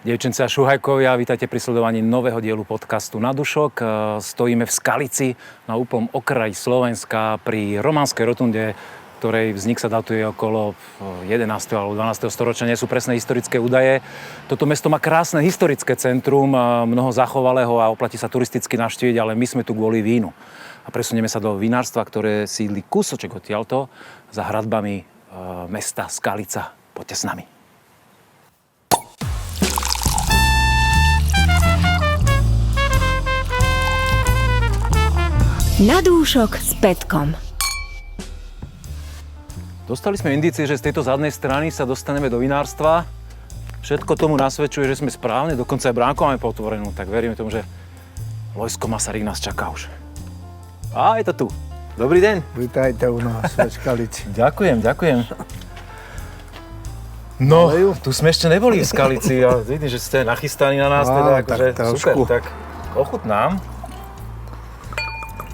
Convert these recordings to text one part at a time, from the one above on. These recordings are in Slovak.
Dievčence a šuhajkovia, vítajte pri sledovaní nového dielu podcastu Na dušok. Stojíme v Skalici na úplnom okraji Slovenska pri Románskej rotunde, ktorej vznik sa datuje okolo 11. alebo 12. storočia. Nie sú presné historické údaje. Toto mesto má krásne historické centrum, mnoho zachovalého a oplatí sa turisticky navštíviť, ale my sme tu kvôli vínu. A presunieme sa do vinárstva, ktoré sídli kúsoček odtiaľto za hradbami mesta Skalica. Poďte s nami. Na dúšok s Petkom. Dostali sme indície, že z tejto zadnej strany sa dostaneme do vinárstva. Všetko tomu nasvedčuje, že sme správne, dokonca aj bránku máme potvorenú, tak veríme tomu, že Lojzko Masaryk nás čaká už. A je to tu. Dobrý deň. Vítajte u nás v Skalici. Ďakujem. No, tu sme ešte neboli v Skalici a vidím, že ste nachystaní na nás, teda akože super, tak ochutnám.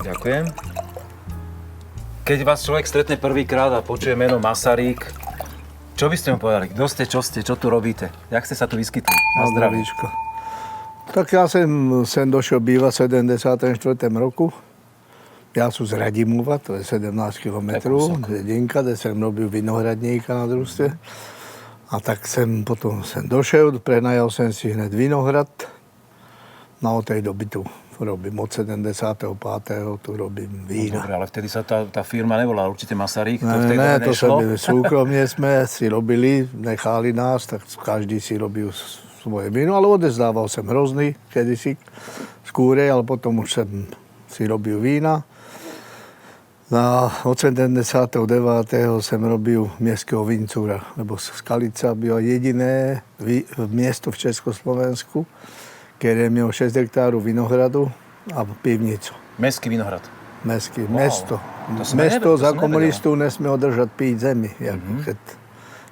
Ďakujem. Keď vás človek stretne prvýkrát a počuje meno Masaryk, čo by ste mu povedali? Kto ste, čo tu robíte? Jak ste sa tu vyskytli? Na zdravíčko. Tak ja sem došiel bývať v 74. roku. Ja som z Radimova, to je 17 kilometrov, dedinka, kde som robil vinohradníka na družstve. A tak potom sem došiel, prenajal som si hned vinohrad. Na od tej doby tu robím od 75. tu robím vína. No, dobre, ale vtedy sa tá firma nevolala určite Masaryk? Ne, to sa súkromne sme si robili, nechali nás, tak každý si robil svoje víno, ale odezdával som hrozný kedysi z kúrej, ale potom už som si robil vína. Od 79. som robil mestského vincúra, lebo Skalica byla jediné miesto v Československu, ktoré mělo 6 hektárov vinohradu a pivnicu. Mestský vinohrad? Mestský, wow. Mesto za komunistov nesmelo držať piť zemi.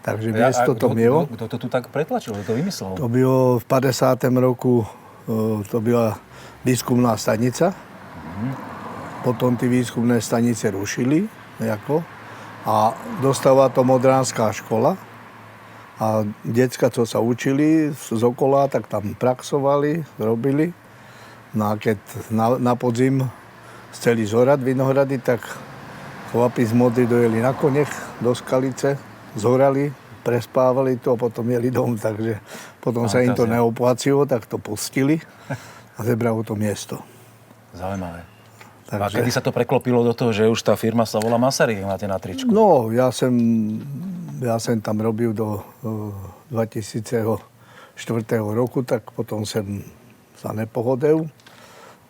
Takže mesto to mělo. Kto to tu tak pretlačil? Kto to vymyslel? To bylo v 50. roku, to byla výskumná stanica. Potom ty výskumné stanice rušili a dostala to Modránská škola. A decka, co sa učili z okola, tak tam praxovali, robili. No a keď na podzim chceli zorať vinohrady, tak chlapi z Modry dojeli na konech do Skalice, zorali, prespávali to a potom jeli dom. Takže potom sa im to neoplácilo, tak to pustili a zebralo to miesto. Zaujímavé. A kedy sa to preklopilo do toho, že už tá firma sa volá Masaryk, máte na tričku? No, ja som tam robil do 2004 roku, tak potom som sa nepohodil.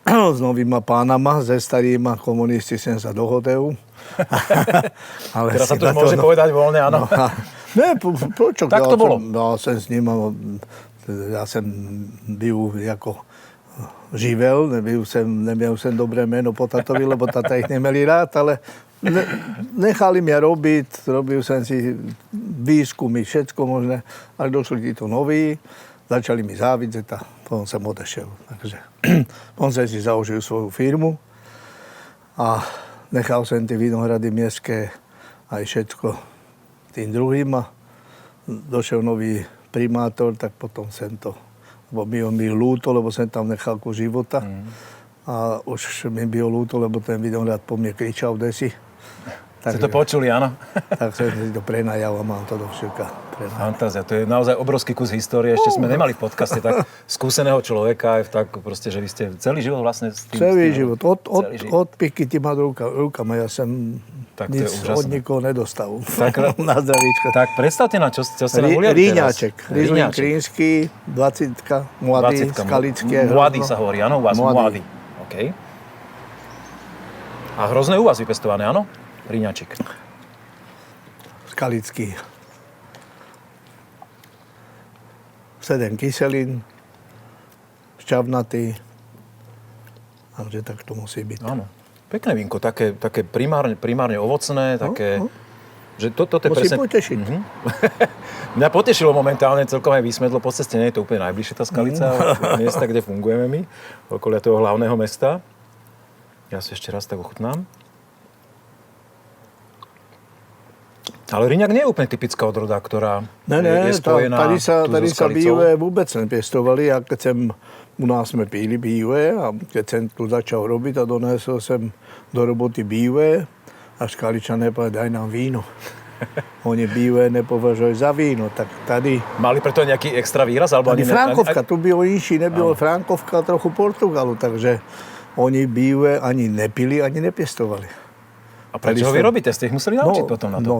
S novýma pánama, ze starýma komunisti som sa dohodil. Teraz sa to už môže povedať voľne, áno. Prečo? Tak to bolo. Ja som s ním, ja som byl ako živel, neměl jsem dobré jméno po tatovi, lebo tata ich nemeli rád, ale nechali mě robil jsem si výzkumy, všetko možné, až došli títo noví, začali mi závidět a potom jsem odešel. Takže potom jsem si založil svoju firmu a nechal jsem ty vinohrady městské aj všetko tým druhým a došel nový primátor, tak potom jsem to mi ľúto, lebo som tam nechal kus života. A už mi bylo ľúto, lebo ten vinohrad po mne kričal desi. Ste to počuli, áno? Tak som si to prenajal a mám to do všetka. Fantázia, to je naozaj obrovský kus histórie. Ešte sme nemali v podcaste tak skúseného človeka, aj tak proste, že vy ste celý život vlastne s tým... Celý život. Od piky ti má rukama. Ja som nic od nikoho nedostal. Na zdravíčko. Tak predstavte nám, čo ste nám uliali Ríňaček. Rizlín Krínsky, 20-ka, mladý, skalické. Mladý sa hovorí, áno? U vás mladý. OK. A hrozné u vás vypestované, áno? Ríňaček. Skalický. 7 kyselín, šťavnatý. Takže tak to musí byť. Áno. Pekné vínko, také primárne ovocné, také... Že toto je musí potešiť. Mňa potešilo momentálne celkom aj Výsmedlo. Po ceste nie je to úplne najbližšie tá Skalica, miesta, kde fungujeme my, okolia toho hlavného mesta. Ja si ešte raz tak ochutnám. Ale Riňák nie je úplne typická odroda, ktorá je spojená tady sa Skalicou. býve vôbec nepestovali. A keď u nás sme píli býve a keď som tu začal robiť a donesol som do roboty býve a Skaličané povedali, daj nám víno. Oni býve nepovažujú za víno, tak tady... Mali preto nejaký extra výraz? Alebo Ani Frankovka, tu bylo inší, nebylo Frankovka, trochu Portugalu, takže oni býve ani nepili, ani nepestovali. A prečo ho vy robíte? Ste ich museli naučiť potom na to? No,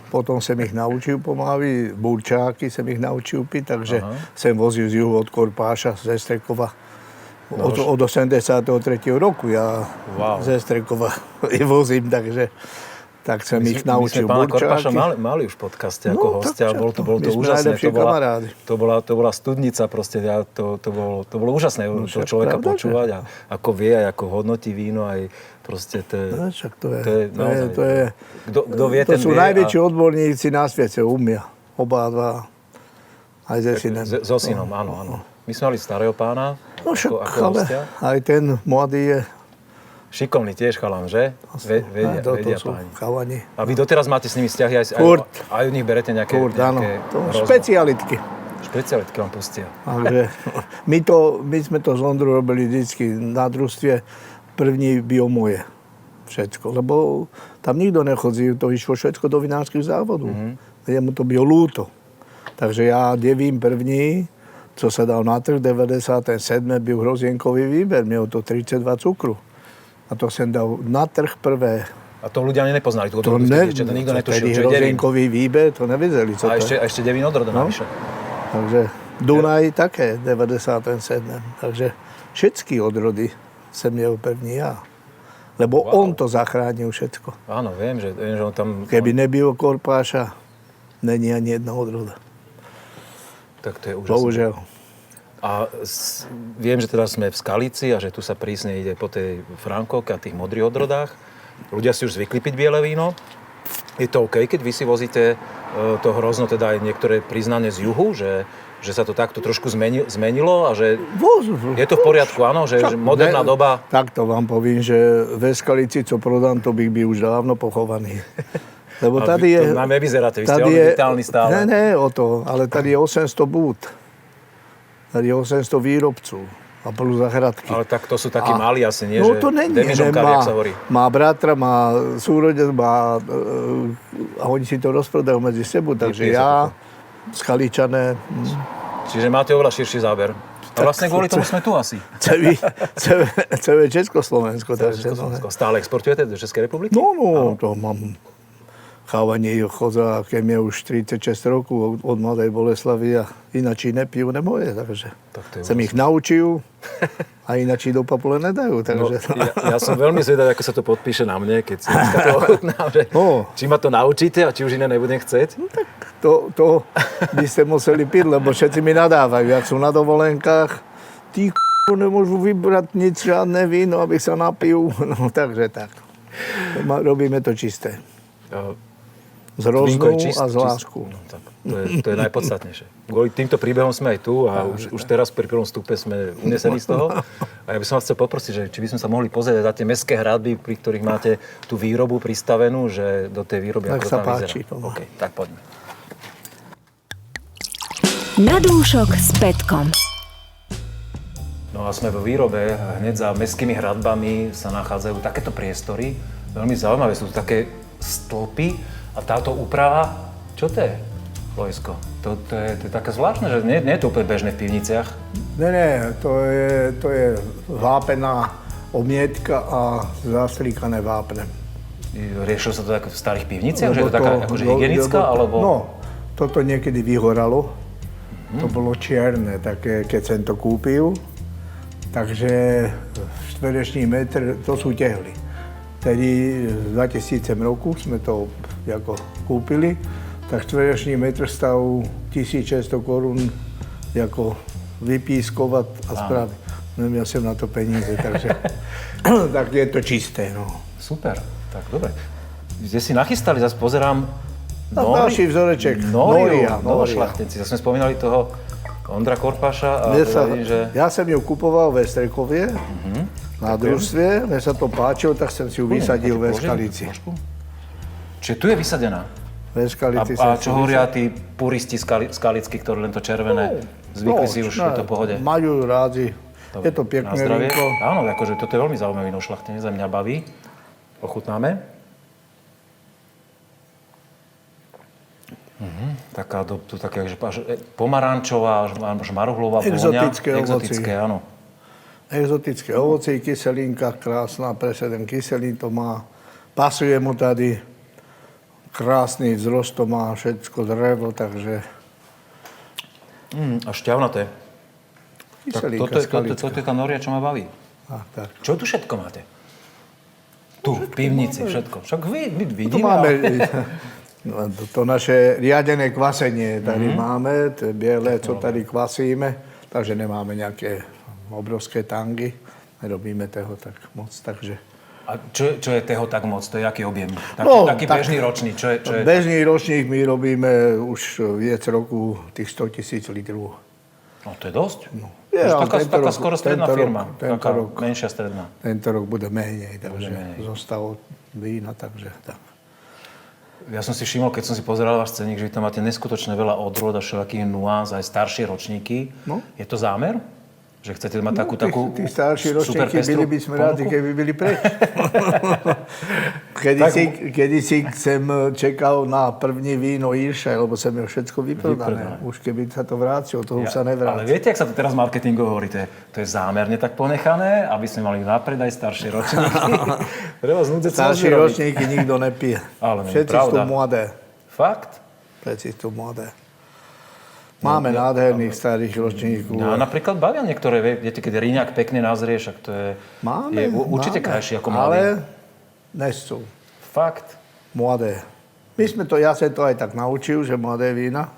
potom som ich naučil pomaly, burčáky som ich naučil piť, takže som vozil z juhu od Korpáša, ze Strekova. Od 83. roku ja ze Strekova vozím, takže tak som ich naučil burčáky. My sme pána Korpáša mali už v podcaste ako hostia, bolo to úžasné. To bola studnica, proste, to bolo úžasné to človeka počúvať a ako vie, aj ako hodnotí víno, aj proste to je kto vie, ten vie. To sú najväčší odborníci na svete, umia. Oba dva, aj ze synem. So synom, áno. My sme mali starého pána, ako hostia. Aj ten mladý je... Šikovný tiež chalan, že? Vedia páni. Chalani. A vy doteraz máte s nimi vzťahy, aj u nich berete nejaké špecialitky. Špecialitky vám pustia. Takže my sme to z Londru robili vždycky na družstve. První bylo moje. Všetko. Lebo tam nikto nechodí, to išlo všetko do vinárskych závodov. Jemu to bylo lúto. Takže ja devím první, co sa dal na trh, 97. byl hrozienkový výber. Mělo to 32 cukru. A to som dal na trh prvé. A to ľudia nepoznali, to nikto netušil, čo je devín. Hrozienkový výber, to nevedeli, co to je. A ešte devín odroda navyše. Takže Dunaj také, 97. Takže všetky odrody som měl první ja. Lebo on to zachránil všetko. Áno, viem, že on tam... Keby nebylo Korpáša, není ani jedna odroda. Tak to je úžasné. Bohužiaľ. A viem, že teraz sme v Skalici a že tu sa prísne ide po tej Frankovke a tých modrých odrodách. Ľudia si už zvykli piť biele víno. Je to OK, keď vy si vozíte to hrozno, teda aj niektoré priznanie z juhu, že sa to takto trošku zmenilo a že je to v poriadku, áno? Že moderná doba... Takto vám poviem, že ve Skalici, co prodám, to bych byl už dávno pochovaný. Lebo tady je... To nám nevyzeráte, vy ste vitálny stále. Ne, o to, ale tady je 800 búd. Tady je 800 výrobců a plus zahradky. Ale tak to sú takí malí asi, nie? No to není. Má bratra, má súrodec, a oni si to rozprodajú medzi sebou, takže ja, Skaličané... Čiže máte oveľa širší záber. A vlastne kvôli tomu sme tu asi. Celé Československo. Stále exportujete do Českej republiky? No, to mám... Chávanie chodza, keď je už 36 rokov od Mladej Boleslavy a inačí nepijú nemoje, takže som ich naučil a inačí do papule nedajú. Takže... No, ja som veľmi zvedavý, ako sa to podpíše na mne, keď si to ochutnám, že či ma to naučíte a či už iné nebudem chcieť. No tak to by ste museli piť, lebo všetci mi nadávajú, jak sú na dovolenkách, tí nemôžu vybrať nič, žiadne víno, aby sa napil. No takže tak. Robíme to čisté. Z rozum a z lásku. No, tak, to je najpodstatnejšie. Kvôli týmto príbehom sme aj tu a už teraz pri prvom stupe sme unesení z toho. A ja by som vás chcel poprosiť, že či by sme sa mohli pozrieť na tie mestské hradby, pri ktorých máte tú výrobu pristavenú, že do tej výroby tak ako sa tam páči, vyzerá. OK, tak poďme. Na dúšok s Petkom. No a sme vo výrobe, hneď za mestskými hradbami sa nachádzajú takéto priestory. Veľmi zaujímavé, sú to také stĺpy. A táto úprava, čo to je, Lojsko? To je také zvláštne, že nie je to úplne bežné v pivniciach. Ne, to je vápená omietka a zastrikané vápne. Riešilo sa to tak v starých pivniciach? Že je to taká akože hygienická, alebo... No, toto niekedy vyhoralo. To bolo čierne, také, keď som to kúpil. Takže štverečný metr, to sú tehly. Tedy v 2000 roku sme to ako kúpili, tak štverečný metr stal 1600 korún ako vypískovať a spraviť. Neměl som na to peníze, takže tak je to čisté. No. Super, tak dobre. Kde si nachystali, zase pozerám... Ďalší vzoreček. Novošľachtenci. Zase sme spomínali toho Ondra Korpáša a vidím, že... Ja som ju kupoval ve Strekovie, na družstve, mne sa to páčilo, tak som si ju vysadil ve Skalici. Čiže tu je vysadená? Ve Skalici A čo hovoria tí puristi skalickí, ktorí len to červené zvykli si už, je to v pohode? Majú rádi. Je to pekné Na zdravie. vínko. Áno, akože toto je veľmi zaujímavé víno šľachtenie, za mňa baví. Ochutnáme. Taká, také, že pomarančová, až maruhlová vôňa. Exotické, áno. Exotické ovocie, kyselinka krásna, pre 7 kyselín to má. Pasuje mu tady. Krásny vzrost to má, všetko drevo, takže... A šťavnaté. Kyselinka Toto je tá noria, čo ma baví. Tak. Čo tu všetko máte? Tu, v pivnici, všetko. Však vidíme. Tu máme to naše riadené kvasenie. Tady máme, to je biele, co tady kvasíme. Takže nemáme nejaké obrovské tangy. Nerobíme toho tak moc, takže... A čo je toho tak moc? To je aký objem? Taký tak, bežný ročník? Čo je... Bežný ročník my robíme už viac roku tých 100 000 litrov. No to je dosť. No. Je, taká skoro stredná firma. Tento rok, menšia stredná. Tento rok bude menej, takže zostalo vína, takže tak. Ja som si všimol, keď som si pozeral váš cenník, že vy tam máte neskutočne veľa odrôd a všelakých nuáns, aj staršie ročníky. No. Je to zámer? Že chcete mať takú tí starší super ročníky, byli by sme rádi, keby byli preč. Kedysi sem čekal na první víno Irša, lebo som ho všetko vyprodané. Už keby sa to vrátilo, to už sa nevráti. Ale viete, jak sa to teraz marketingovo hovorí? To je zámerne tak ponechané, aby sme mali napredaj staršie ročníky. Starší ročníky nikto nepije. Všetci sú mladé. Fakt? Všetci sú mladé. Máme nádherných starých ročníkov. No, napríklad bavia niektoré, viete, keď Ríňak pekne nazrie, však to je, určite krajší ako mladý. Ale nesú. Fakt? Mladé. Ja som to aj tak naučil, že mladé vína,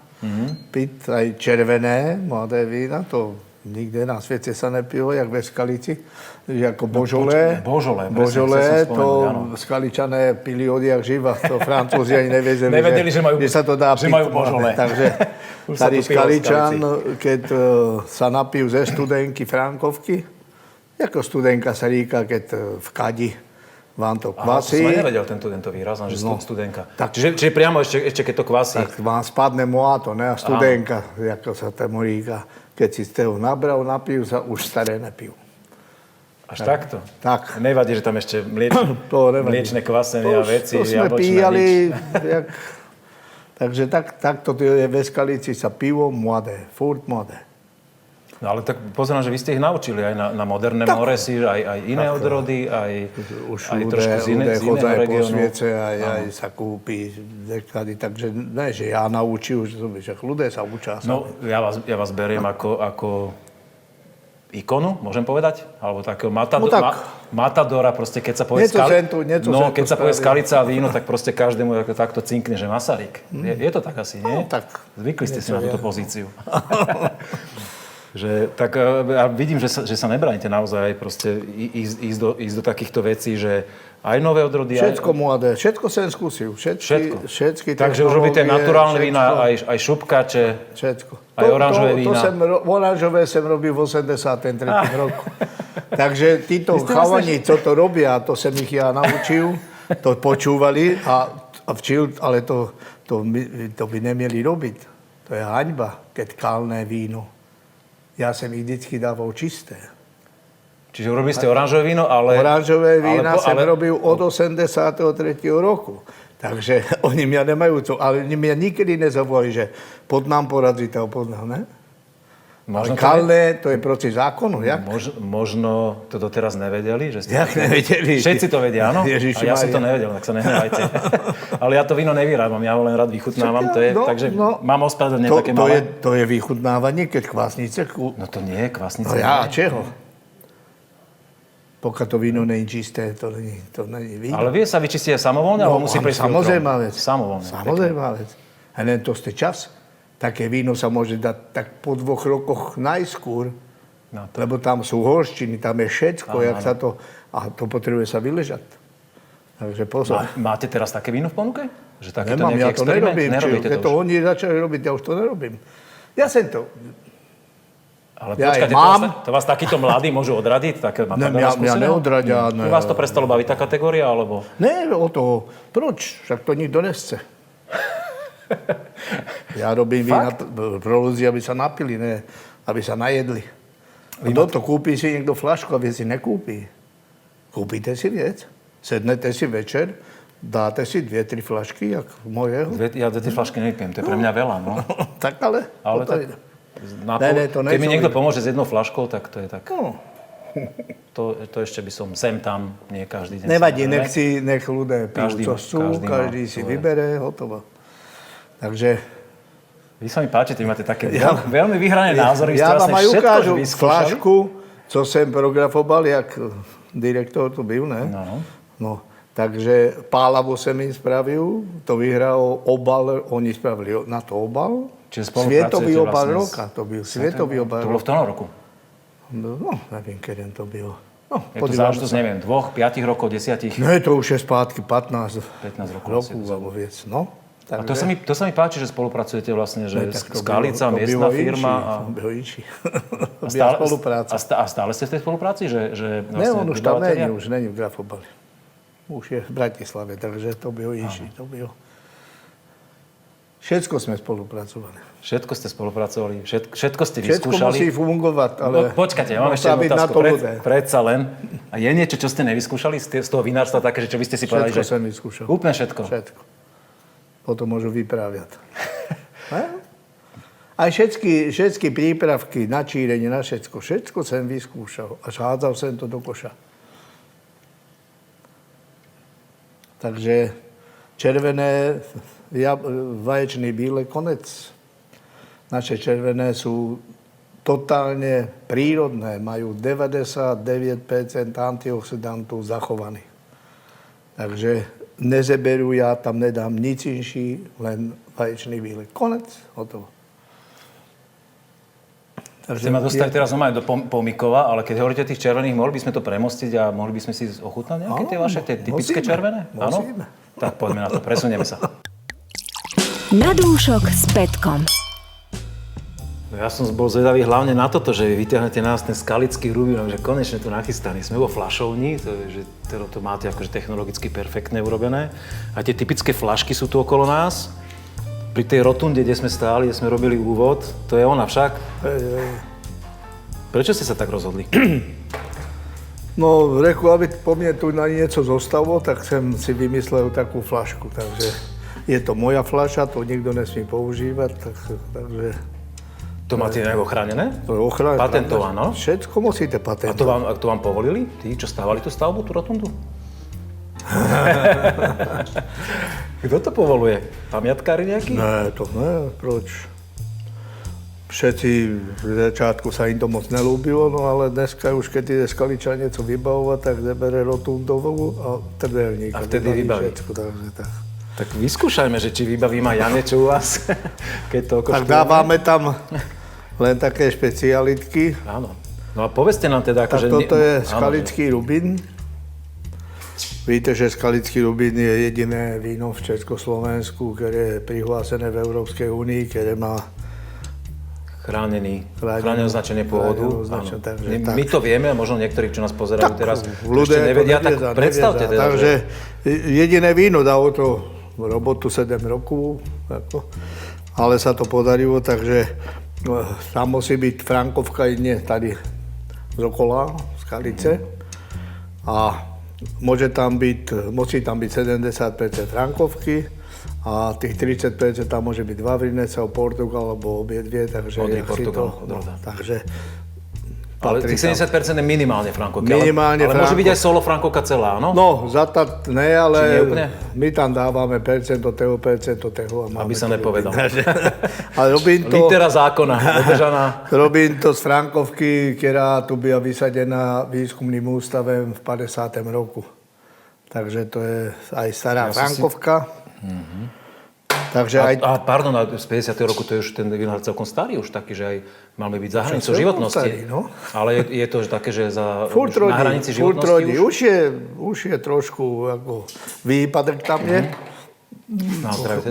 piť aj červené mladé vína, to nikde na svete sa nepilo, jak ve Skalici. Ako Božolé. Božolé, to Skaličané pili odjak živa. To Francúzi ani nevedeli, že sa to dá piť. Majú Božolé. Takže tady Skaličan, keď sa napijú ze studenky Frankovky, ako studenka sa říká, keď v Kadi vám to kvasí. Aha, to som aj nevedel tento výraz, že studenka. Čiže priamo ešte keď to kvasí. Tak vám spadne moato, ne? A studenka, ako sa tomu říká. Keď si ste ho nabral, napijú sa, už staré nepijú. Až takto? Tak. Nevadí, že tam ešte mliečne kvasenie a veci. To sme píjali. Takže takto je ve Skalici sa pivo mladé, furt mladé. No ale tak pozerám, že vy ste ich naučili aj na moderné moresy, aj iné odrody, aj trošku z iného regiónu. Po Sviece, aj sa kúpi dekady. Takže ne, že ja naučil, že ľudia sa učia. No, ja vás beriem ako ikonu, môžem povedať? Alebo takého matadora, proste keď sa povie keď sa povie Skalica a víno, tak proste každému takto cinkne, že Masaryk. Je to tak asi, nie? No, tak. Zvykli ste si na túto pozíciu. Že, tak ja vidím, že sa nebránite naozaj proste ísť do takýchto vecí, že aj nové odrody... Všetko mladé, všetko som skúsil. Všetky takže už robíte naturálne vína, aj šupkače, všetko. Aj oranžové vína. Oranžové som robil v 83. roku. Takže títo chalani, co to robia, to som ich ja naučil, to počúvali a včil, ale to by nemieli robiť. To je haňba, keď kalné víno. Ja som ich vždycky dával čisté. Čiže urobili ste oranžové víno, ale... Oranžové vína som robil od 83. roku. Takže oni mňa nemajú to, ale oni mňa nikdy nezavolali, že pod nám porazíte, ne? Ale kalné, to je proti zákonu, jak? Možno to doteraz nevedeli, že ste... Jak nevedeli? Všetci to vedia, áno? A ja som to nevedel, tak sa nehnevajte. Ale ja to víno nevyrábam, ja ho len rád vychutnávam, takže mám ospravedlenie také malé. To je vychutnávanie, keď kvásnice... No to nie je kvásnice. No ja, čeho? Pokiaľ to víno nie je čisté, to nie je víno. Ale vie sa vyčistí aj samovolne, alebo musí prejsť filtrom? Samozrejme vec. Samozrejme vec. A len to ste čas. Také víno sa môže dať tak po 2 rokoch najskôr, lebo tam sú horštiny, tam je všetko, a to potrebuje sa vyležať. Takže pozor. Máte teraz také víno v ponuke? Že nemám, ja to nerobím. Keď to oni začali robiť, ja už to nerobím. Ja som to... Ale počkajte, to vás takíto mladí môžu odradiť? Mňa neodradia. Vás to prestalo baviť tá kategória, alebo? Ne, o toho. Proč? Však to nikto nechce. Ja robím vína pro ľudí, aby sa napili, ne aby sa najedli. Kto to kúpi si niekto flašku a vie si nekúpi. Kúpite si viec, sednete si večer, dáte si 2-3 flašky, jak mojeho. Ja 2-3 flašky nevypijem, to je pre mňa veľa, no. Tak ale tak, keď mi niekto pomôže s jednou flaškou, tak to je tak. No. To ešte by som sem tam, nie každý deň. Nevadí, nech ľudia pijú, čo sú, každý si vybere, hotovo. Takže... Vy sa mi páčite, vy máte také veľmi vyhrané názory. Ja vám aj ukážu vyskúšali. flašku, co sem fotografoval, jak direktor tu byl, ne? No. Takže Pálavo sem im spravil, to vyhral obal, oni spravili na to obal. Čiže spolupracujete Svetový obal vlastne roka, to byl svetový obal roka. To bolo v tom roku? No, neviem, kedy to bylo. No, je to záležitosť, neviem, 2, 5 rokov, 10? Ne, to už je spátky 15 rokov alebo viac, no. A to sa mi páči, že spolupracujete vlastne, že Skalica, miestna firma. To bylo inší. A stále ste v tej spolupráci? Že ne, on už tam není v Grafobali. Už je v Bratislave, takže to bylo inší. Všetko sme spolupracovali. Všetko ste spolupracovali, všetko ste vyskúšali. Všetko musí fungovať, ale... Počkajte, ja mám ešte jednu otázku. Predsa len. A je niečo, čo ste nevyskúšali z toho vinárstva také, že čo by ste si povedali, že... Všetko som vyskúšal. Úplne všetko? Všetko. Potom môžu vypráviať. Aj všetky prípravky na čírenie, na všetko som vyskúšal. Až hádzal som to do koša. Takže červené, vaječný bíle, konec. Naše červené sú totálne prírodné. Majú 99% antioxidantov zachovaných. Takže nezeberú, ja tam nedám nič inší, len vaječný bílek. Konec, hotovo. Chcem ma dostať teraz do Pomykova, ale keď hovoríte o tých červených, mohli by sme to premostiť a mohli by sme si ochutnať nejaké tie vaše typické červené? Áno? Tak poďme na to, presunieme sa. Na dúšok s Petkom. Ja som bol zvedavý hlavne na toto, že vyťahnete nás ten skalický rubinok, že konečne tu nachystaný. Sme vo fľašovni, to máte akože technologicky perfektne urobené. A tie typické fľašky sú tu okolo nás. Pri tej rotunde, kde sme stáli, kde sme robili úvod, to je ona však. Prečo ste sa tak rozhodli? No, reku, aby po mne tu na niečo zostalo, tak som si vymyslel takú fľašku. Takže je to moja fľaša, to nikto nesmie používať, takže... To máte nejako chránené? To je ochránené. Patentované, no? Všetko musíte patentovať. A to vám povolili? Tí, čo stávali tú stavbu, tú rotundu? Kto to povoluje? Pamiatkári nejakí? Ne, to ne, proč? Všetci v začiatku sa im to moc nelúbilo, no ale dneska už keď ide Skaličan niečo vybavovať, tak zebere rotundovú a trdelník. A vtedy vybaví. Všetko, takže tak. Tak vyskúšajme, že či vybavím aj ja niečo u vás, keď to okoštujeme. Tak dávame tam len také špecialitky. Áno. No a povedzte nám teda... Tak toto je skalický rubín. Víte, že skalický rubín je jediné víno v Československu, ktoré je prihlásené v Európskej únii, ktoré má chránené označenie pôvodu. My to vieme, a možno niektorí, čo nás pozerajú teraz, ešte nevedia, tak predstavte teda. Takže jediné víno dalo to robotu 7 rokov, ale sa to podarilo, takže tam musí byť frankovka nie tady z okola, z Skalice. A musí tam byť 70% frankovky a tých 30% tam môže byť Vavrinec, Portugal alebo obie dve, takže... Takže ale tých 70% je minimálne frankovky. Minimálne ale môže byť aj solo frankovka celá, no? No, ne, ale my tam dávame percento toho. Aby sa nepovedal. Ale robím to... Litera zákona, dodržaná. Robím to z frankovky, ktorá tu byla vysadená výskumným ústavem v 50. roku. Takže to je aj stará frankovka. Takže pardon, z 50. roku to je už ten vinár celkom starý, už taký, že aj mal by byť za hranicou životnosti. Starý, no. Ale je to také, že na hranici životnosti už je trošku ako výpadek tam je.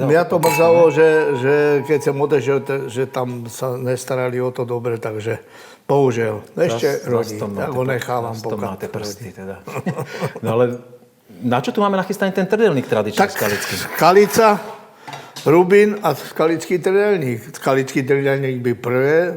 Mňa to mrzalo, že keď som odešiel, že tam sa nestarali o to dobre, takže bohužiaľ. Ešte rodí, tak ho nechávam pokať. To máte prsty teda. No ale na čo tu máme nachystaný ten trdelník tradičný skalický? Skalica, Rubín a skalický trdelník. Skalický trdelník by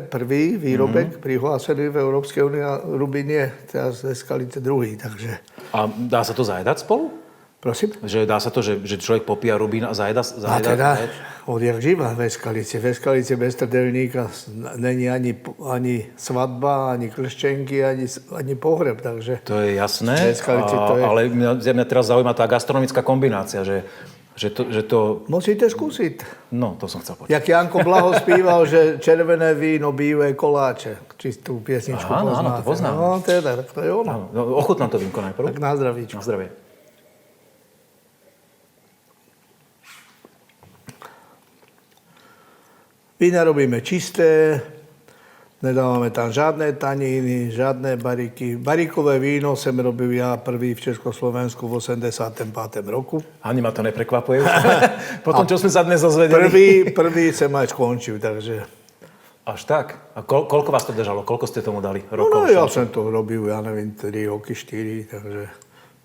prvý výrobek prihlásený v Európskej únii a Rubín je teraz ze Skalice druhý, takže... A dá sa to zajedať spolu? Prosím? Že dá sa to, že človek popíja Rubín a zajeda? A teda, odjak živa ve Skalici. Ve Skalici bez trdelníka není ani svadba, ani krščenky, ani pohreb, takže... To je jasné, ale mňa teraz zaujíma tá gastronomická kombinácia, že to... Musíte skúsiť. No, to som chcel počuť. Jak Janko Blaho spíval, že červené víno, bílé koláče. Čistú piesničku poznáte. Áno, to poznám. No, teda, tak to je ono. No, ochutnám to vínko najprv. Tak na zdravíčko. Na zdravie. Vína robíme čisté, nedávame tam žiadne taníny, žiadne bariky. Barikové víno som robil ja prvý v Československu v 85. roku. Ani ma to neprekvapuje. Potom, čo sme sa dnes dozvedeli. Prvý som aj skončil, takže... Až tak? A koľko vás to držalo? Koľko ste tomu dali rokov? No ja som to robil, ja neviem, 3 roky, 4, takže...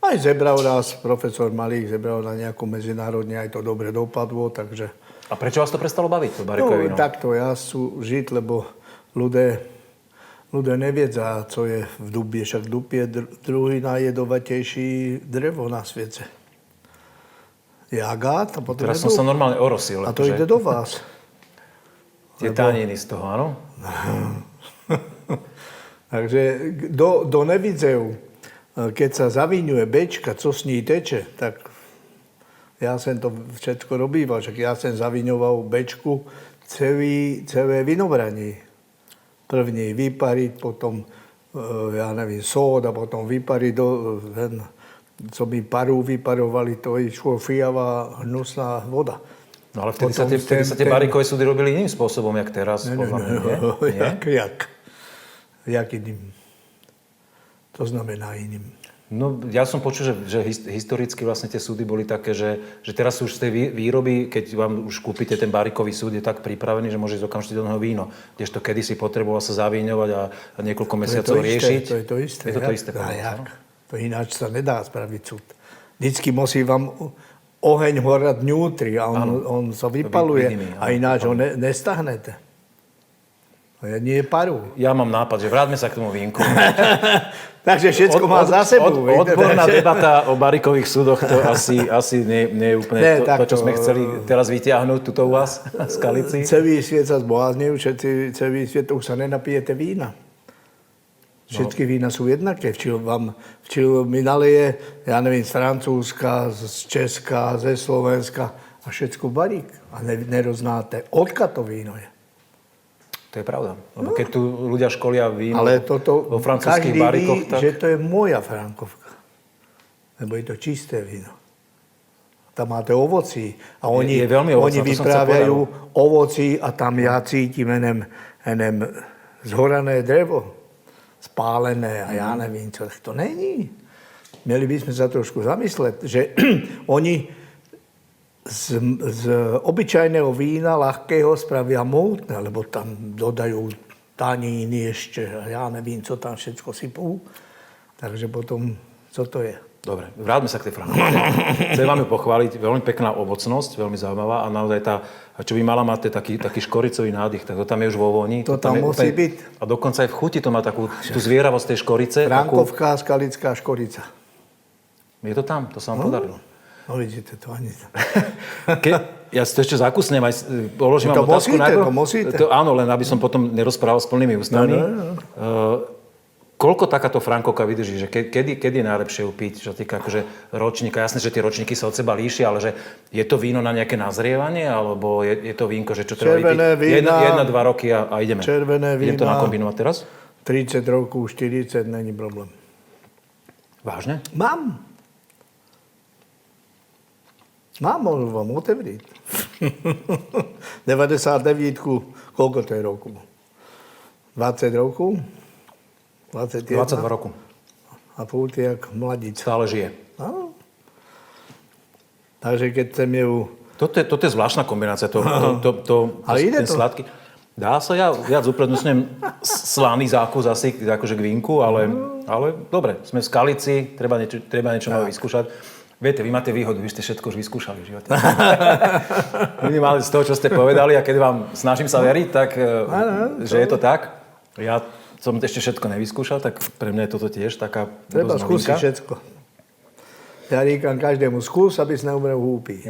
Aj zebral raz, profesor Malík zebral na nejakú medzinárodne, aj to dobre dopadlo, takže... A prečo vás to prestalo baviť, to barikové víno? Takto, ja sú žiť, lebo ľudia neviedza, co je v dubie. Však dub je druhý najjedovatejší drevo na svete. Je agát a potom Teraz je som dub. sa normálne orosil. A to ide do vás. Tie taniny z toho, áno? Takže do nevidzev, keď sa zaviňuje bečka, co s ní teče, tak ja som to všetko robíval. Však ja som zaviňoval bečku celé vinobraní. První vypariť, potom, ja neviem, sód a potom vypariť co by paru vyparovali, to išlo fiavá hnusná voda. No ale vtedy sa tie barikové súdy robili iným spôsobom, jak teraz. Jak iným? To znamená iným. No, ja som počul, že historicky vlastne tie súdy boli také, že teraz sú už z tej výroby, keď vám už kúpite ten barikový súd, je tak pripravený, že môžete okamžite do neho víno. Kdežto kedysi potreboval sa zavíňovať a niekoľko mesiacov riešiť. To je to isté. Je to isté. To ináč sa nedá spraviť súd. Vždycky musí vám oheň horať vnútri a on sa vypaluje a ináč ho nestahnete. Nie je paru. Ja mám nápad, že vráťme sa k tomu vínku. Takže všetko má za sebou. Odborná debata o barikových súdoch, to asi nie je úplne to, čo sme chceli teraz vyťahnuť tuto u vás v Skalici. Celý sviet sa zbláznil, celý sviet, už sa nenapijete vína. Všetky vína sú jednaké. Včil mi naleje, ja neviem, z Francúzska, z Česka, ze Slovenska a všetko barík. A neroznáte, odkiaľ to víno je. To je pravda. Lebo keď tu ľudia školia víno vo francúzských každý barikoch, ví, tak... že to je moja Frankovka. Lebo je to čisté víno. Tam máte ovocí. A oni vyprávajú ovocí a tam ja cítim enem zhorané drevo. Spálené a ja neviem, čo to není. Mieli by sme sa trošku zamysleť, že oni z obyčajného vína ľahkého spravia multné, lebo tam dodajú taníny ešte a ja neviem, co tam všetko sypú. Takže potom, co to je? Dobre, vráťme sa k tej Frankovke. Chcem vám ju pochváliť, veľmi pekná ovocnosť, veľmi zaujímavá a naozaj tá, čo by mala mať taký škoricový nádych, tak to tam je už vo voni. To tam musí byť. A dokonca aj v chuti to má takú tú zvieravosť tej škorice. Frankovka, skalická škorica. Je to tam, to sa vám podarilo. No vidíte, to ani... Ja si to ešte zakusnem, aj položím vám otázku najprv. To musíte. Áno, len aby som potom nerozprával s plnými ústami. Koľko takáto Frankovka vydrží? Že kedy je najlepšie ju piť? Čo týka akože ročníka? Jasné, že tie ročníky sa od seba líšia, ale že je to víno na nejaké nazrievanie? Alebo je to vínko, že čo treba vypiť? 1-2 roky a ideme. Červené vína. Idem to nakombinovať teraz? 30 rokov, 40, není problém. Vážne? Mám, môžem vám otevriť. 99-ku, koľko to je roku? 20 rokov? 21? 22 rokov. A púť jak mladíc. Stále žije. Áno. Takže keď chcem ju... Toto je zvláštna kombinácia, Ale ide to. Sladký. Dá sa, ja viac uprednostňujem slaný zákus asi akože k vínku, ale dobre, sme v Skalici, treba niečo nové vyskúšať. Viete, vy máte výhodu, vy ste všetko už vyskúšali v živote. Minimálne z toho, čo ste povedali, a keď vám snažím sa veriť, tak, že je to tak. Ja som ešte všetko nevyskúšal, tak pre mňa je toto tiež taká Treba dosť skúsiť novinka. všetko. Ja říkam každému, skús, aby si neumrel húpy.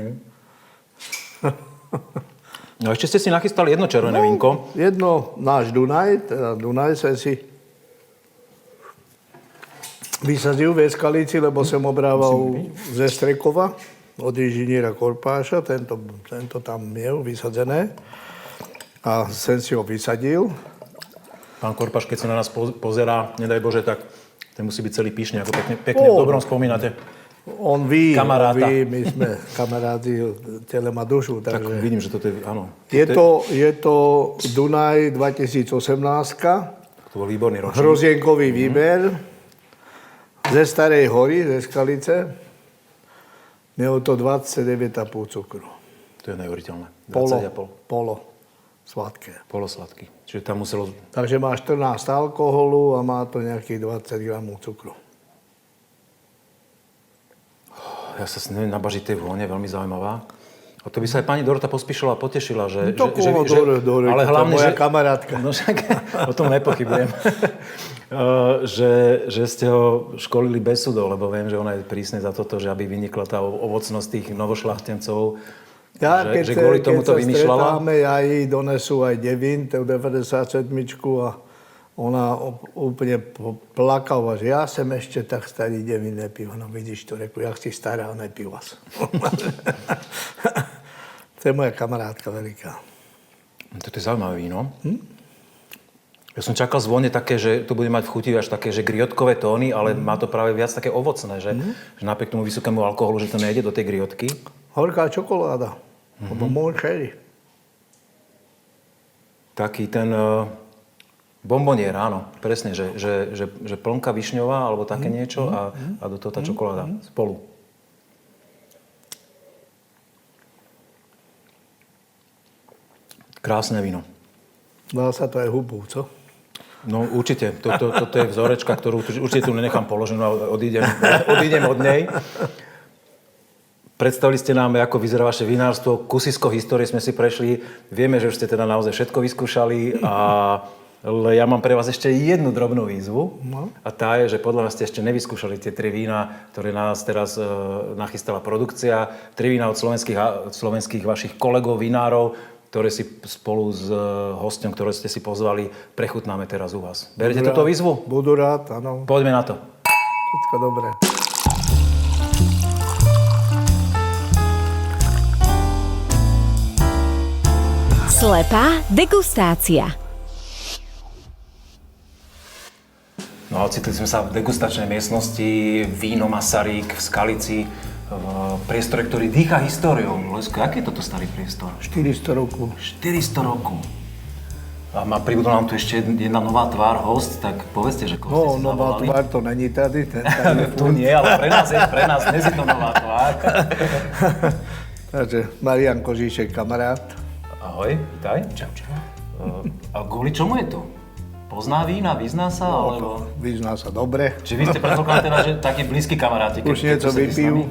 No ešte ste si nachystali jedno červené vínko. Jedno, náš Dunaj, teda Dunaj som si vysadil v Eskalici, lebo som obrával ze Strekova od inžiniera Korpáša, tento tam je vysadzené. A som si ho vysadil. Pán Korpáš, keď sa na nás pozerá, nedaj Bože, tak ten musí byť celý pyšný, ako pekne v dobrom spomínate. On ví, Kamaráta. my sme kamaráti, tele má dušu. Tak Takže vidím, že toto je, áno. je to Dunaj 2018, To bol výborný ročník. hrozienkový výber ze Starej hory, ze Skalice. Mělo to 29,5 cukru. To je neuveriteľné. 20,5. Polo sladké. Polosladký. Čiže tam muselo... Takže má 14 alkoholu a má to nejakých 20 gramov cukru. Ja sa neviem nabažiť tej vône, veľmi zaujímavá. A to by sa aj pani Dorota Pospíšová potešila, že... Dore, ale hlavne, to je moja že... kamarátka. No však, o tom nepochybujem. že ste ho školili bez súdov, lebo viem, že ona je prísne za toto, že aby vynikla tá ovocnosť tých novošľachtencov. Ja, že kvôli tomu to vymýšľala. stretáme, ja jej donesú aj devín, tú 97 a ona úplne plakala, že ja som ešte tak starý devín nepil. No vidíš to, reku, jak si stará, nepil vás. To je moja kamarátka veľká. Toto je zaujímavé víno. Ja som čakal zvone také, že to bude mať v chuti až také, že griotkové tóny, ale má to práve viac také ovocné, že napriek tomu vysokému alkoholu, že to nejde do tej griotky. Horká čokoláda, alebo môj cherry. Taký ten bombonier, áno, presne, že plnka višňová alebo také niečo a do toho tá čokoláda spolu. Krásne víno. Dá sa to aj hubou, co? No určite, toto je vzorečka, ktorú určite tu nenechám položenú, ale odídem od nej. Predstavili ste nám, ako vyzerá vaše vinárstvo, kusisko histórie sme si prešli. Vieme, že už ste teda naozaj všetko vyskúšali, ale ja mám pre vás ešte jednu drobnú výzvu. No. A tá je, že podľa vás ste ešte nevyskúšali tie 3 vína, ktoré na nás teraz nachystala produkcia. 3 vína od slovenských vašich kolegov, vinárov, ktoré si spolu s hosťom, ktoré ste si pozvali, prechutnáme teraz u vás. Berete túto výzvu? Budu rád, áno. Poďme na to. Všetko dobré. Slepá degustácia. No a ocitli sme sa v degustačnej miestnosti Víno Masaryk v Skalici, v priestore, ktorý dýcha históriou. Lesko, aký je toto starý priestor? 400 rokov. 400 rokov. A pribudol nám tu ešte jedna nová tvár, host, tak povedzte, že koho ste si nová zavolali. tvár to není tady. Tu nie, ale pre nás dnes je to nová tvár. Takže Marian Kožíšek, kamarát. Ahoj, vítaj. Čau. A kvôli čomu je tu? Pozná vína, vyzná sa, alebo... Vyzná sa dobre. Či vy ste predpokladali teda, že takí blízki kamaráti? Už niečo vypijú.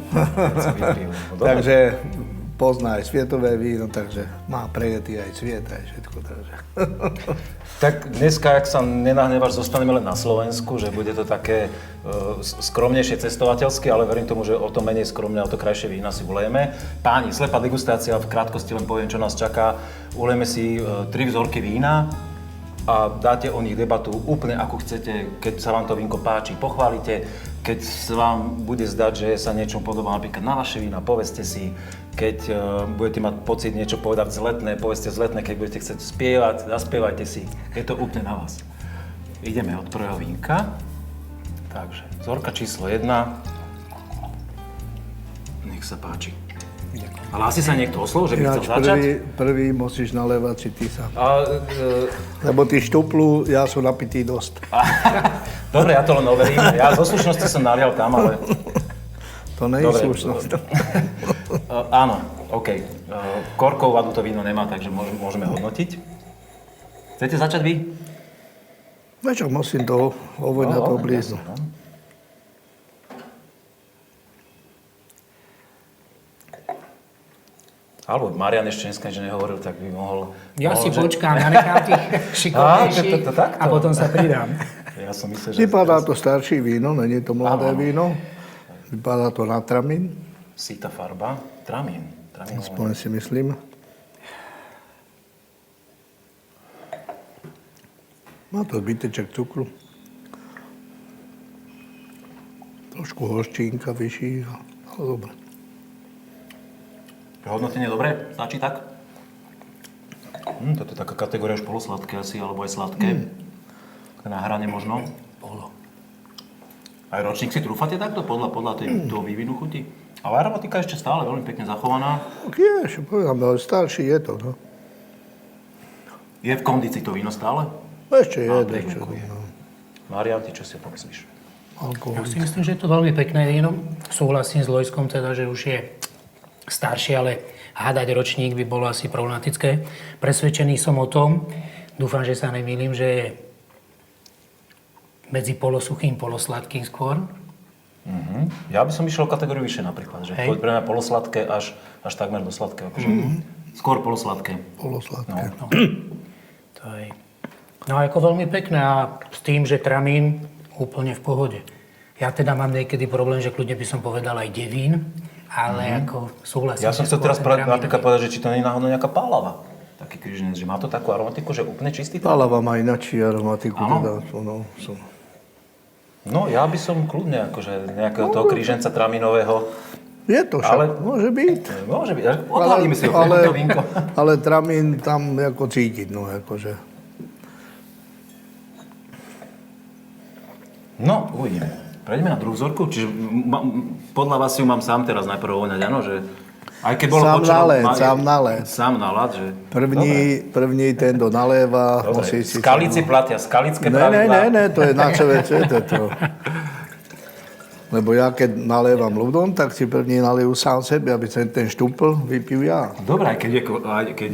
No, Takže pozná aj svietové víno, takže má prejetý aj sviet, aj všetko. Takže. Tak dneska, ak sa nenahnevaš, zostaneme len na Slovensku, že bude to také skromnejšie cestovateľské, ale verím tomu, že o to menej skromné, o to krajšie vína si ulejeme. Páni, slepá degustácia, v krátkosti len poviem, čo nás čaká. Ulejeme si 3 vzorky vína a dáte o nich debatu úplne ako chcete. Keď sa vám to vínko páči, pochválite. Keď sa vám bude zdať, že sa niečo podobá napríklad na vaše vína, povedzte si. Keď budete mať pocit niečo povedať vzletné, povedzte vzletné. Keď budete chcieť spievať, zaspievajte si. Je to úplne na vás. Ideme od prvého vínka. Takže, vzorka číslo 1. Nech sa páči. Hlási sa niekto o slovo, že by chcel začať? Prvý musíš nalevať si ty sám. A, Lebo ty štuplu, ja som napitý dosť. Dobre, ja to len overím. Ja zo slušnosti som nalial tam, ale... To nie je slušnosť. Áno, OK. Korkovú vadu to víno nemá, takže môžeme hodnotiť. Chcete začať vy? Čo, musím to ovoňať poblízu. Alebo Marian ešte dneska nič nehovoril, tak by mohol... Ja si počkám, ja nechám tých šikovnejších a potom sa pridám. Ja som myslel, že... Vypadá to starší víno, není to mladé víno. Vypadá to na tramín. Sýta farba, tramín. Aspoň si myslím. Má to zbyteček cukru. Trošku horčínka vyšší, ale dobre. Hodnotenie dobre? Stačí tak? Toto je taká kategória už polosladké asi, alebo aj sladké. Na hrane možno. Polo. Aj ročník si trúfate takto podľa toho vývinu chuti? Ale aromatika je ešte stále veľmi pekne zachovaná. Tiež, poviem, ale starší je to, no. Je v kondícii to víno stále? Ešte je, pri ešte. ruku je. No. Marian, ty čo si pomyslíš? Alkohol. Ja si myslím, že je to veľmi pekné víno. Súhlasím s Lojskom teda, že už je staršie, ale hádať ročník by bolo asi problematické. Presvedčený som o tom, dúfam, že sa nemýlim, že je medzi polosuchým, polosladkým skôr. Ja by som išiel kategóriu vyššie napríklad, že Hej. pre mňa polosladké až takmer do sladkého. Skôr polosladké. Polosladké. No. To je... No ako veľmi pekné a s tým, že tramín úplne v pohode. Ja teda mám niekedy problém, že kľudne by som povedal aj devín, ale ako súhlasím. Ja som že chcel skôr teraz ten tramín napríklad je- povedať, že či to nie je náhodou nejaká pálava. Taký kríženec, že má to takú aromatiku, že úplne čistý. Pálava má inačí aromatiku, Áno. teda, no, No, ja by som kľudne akože nejakého toho kríženca traminového. Je to však, Ale- môže byť. Môže byť, odhalíme si ho, to vínko. ale tramín tam ako cítiť, no, akože. No, uvidíme. Prejdeme na druhú vzorku, čiže podľa vás si ju mám sám teraz najprv voňať, áno, že... Aj keď bolo Sám nalét. Sám nalát, že... První ten do naléva, Dobre, musí si... skalici platia, skalické Ne, pravidlá. to je naše vec, to je to. Lebo ja keď nalévam ľudom, tak si první nalejú sám sebe, aby ten štúpl vypil ja. Dobre, aj keď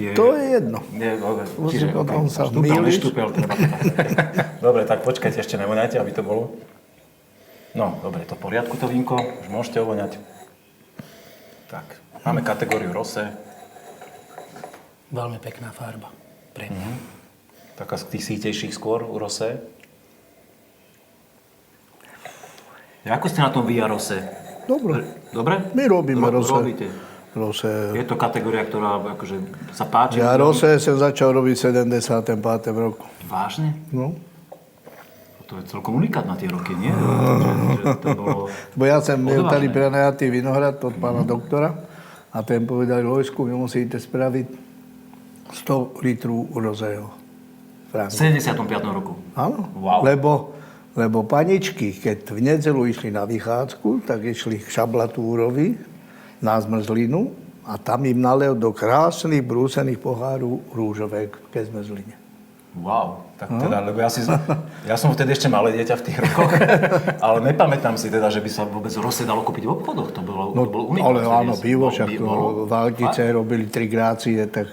je... To je jedno. Nie, dobre, Musíš čiže potom sa štúpel, mýliš. neštúpel, treba to tak. Dobre, tak počkajte, ešte nevoňajte, aby to bolo. No, dobre, to v poriadku to vínko, už môžete ovoňať. Tak, máme kategóriu rosé. Veľmi pekná farba pre mňa. Taká z tých sítejších skôr u rosé. Ako ste na tom vy a rosé? Dobre. Dobre? My robíme rosé. Robíte. Rosé. Je to kategória, ktorá akože sa páči? Ja rosé som začal robiť v 75. roku. Vážne? No. To je celkom unikát na tie roky, nie? Že to bolo... Bo ja som měl Odvážne. tady prenajatý vinohrad od pána doktora a ten povedal, Lojsku, vy musíte spraviť 100 litrů rozého. V 75. roku. Áno, Wow. lebo paničky, keď v nedelu išli na vychádzku, tak išli k Šablatúrovi na zmrzlinu a tam im nalil do krásnych brúsených pohárov rúžové ke zmrzline. Wow, tak teda, lebo ja som vtedy ešte malé dieťa v tých rokoch, ale nepamätám si teda, že by sa vôbec rosé dalo kúpiť v obchodoch. To bolo unikát. Ale áno, pivo, však bolo. v Altice robili 3 grácie, tak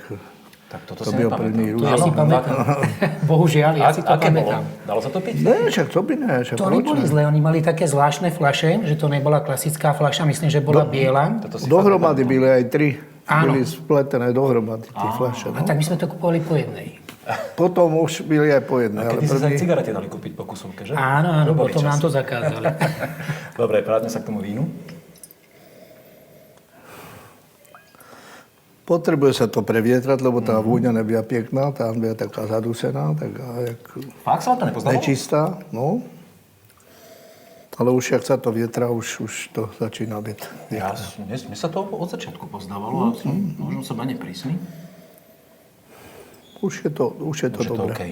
Tak toto to si byl nepamätám. první Ja rúž. si pamätám. Bohužiaľ, ja si to Aké bolo? pamätám. Dalo sa to piť? Ne, však to by ne, však To proč neboli ne? zlé, oni mali také zvláštne fľaše, že to nebola klasická fľaša, myslím, že bola biela. Toto si Dohromady pamätám. byli aj 3. Áno. Byli spletené dohromady, tie fľaše. A No. tak my sme to kupovali po jednej. Potom už byli aj po jedné, ale Kedy sa aj první... cigarety dali kúpiť po kusovke, že? Áno, Boli potom nám časy. to zakázali. Dobre, vráťme sa k tomu vínu. Potrebuje sa to previetrať, lebo tá vôňa nebyla pekná, tá byla taká zadusená, taká jak Fakt sa vám to nepoznalo? nečistá, no. Ale už jak sa to vietra, už to začína byť. Mne sa to od začiatku pozdávalo, ale možno som menej prísny. Už je to Už je to dobré. OK.